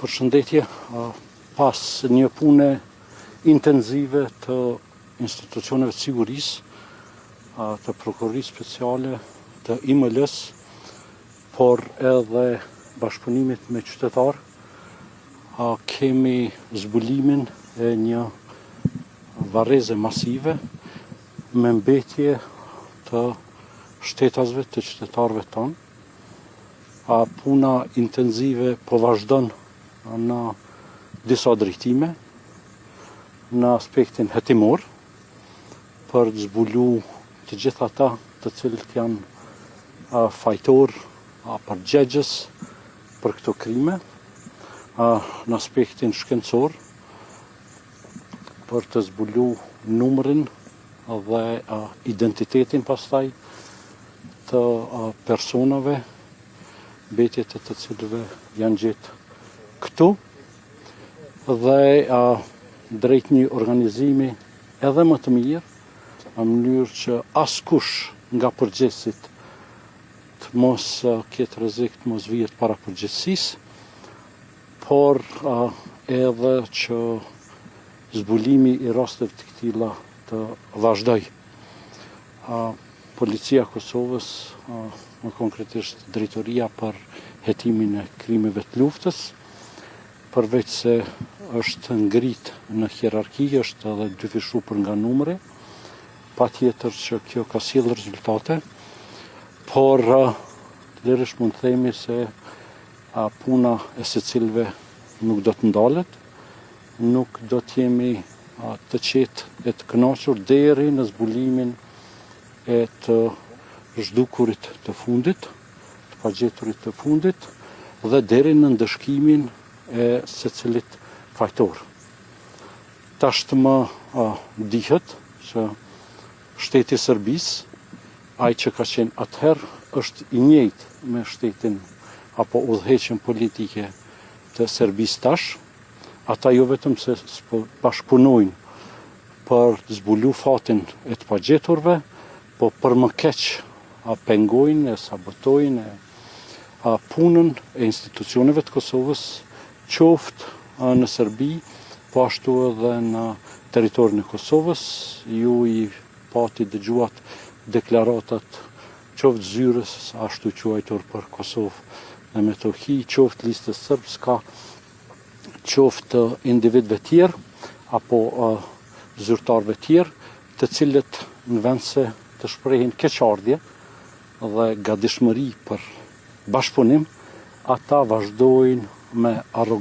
Përshëndetje, pas një pune intenzive të institucioneve të sigurisë, të prokurorisë speciale, të IML-s, por edhe bashkëpunimit me qytetarë, kemi zbulimin e një varreze masive me mbetje të shtetasve të qytetarëve tonë. Puna intenzive po vazhdon në disa drejtime, në aspektin hetimor, për të zbulu të gjitha ata të cilët janë fajtor, përgjegjës për këto krime, në aspektin shkencor, për të zbulu numrin dhe identitetin pastaj të personave, mbetjet e të cilëve janë gjetë këtu, dhe drejt një organizimi edhe më të mirë, në mënyrë që askush nga përgjegjësit të mos ketë rrezik të mos vihet para përgjegjësisë, por edhe që zbulimi i rasteve të këtilla të vazhdoj. Policia e Kosovës, më konkretisht drejtoria për hetimin e krimeve të luftës, përveç se është ngrit në hierarki, është edhe dyfishuar nga numri, patjetër që kjo ka sjellë rezultate, por lirisht mund të themi se puna e secilëve nuk do të ndalet, nuk do të jemi të qetë e të kënaqur deri në zbulimin e të zhdukurit të fundit, të pagjeturit të fundit, dhe deri në ndëshkimin e secilit fajtor. Tashmë dihet që shteti i Serbisë, ai që ka qenë atëherë, është i njëjtë me shtetin apo udhëheqjen politike të Serbisë tash. Ata jo vetëm se bashkëpunojnë për të zbulu fatin e të pagjeturve, po për më keq pengojnë, sabotojnë punën e institucioneve të Kosovës, qoftë në Serbi, po ashtu edhe në territorin e Kosovës. Ju i pati dëgjuat deklaratat qoftë zyrës, ashtu quajtur për Kosovë dhe Metohi, qoftë listës sërbska, qoftë individëve tjerë, apo zyrtarëve tjerë, të cilët në vend se të shprehin keqardhje dhe gatishmëri për bashkëpunim, ata vazhdojnë me arrogancë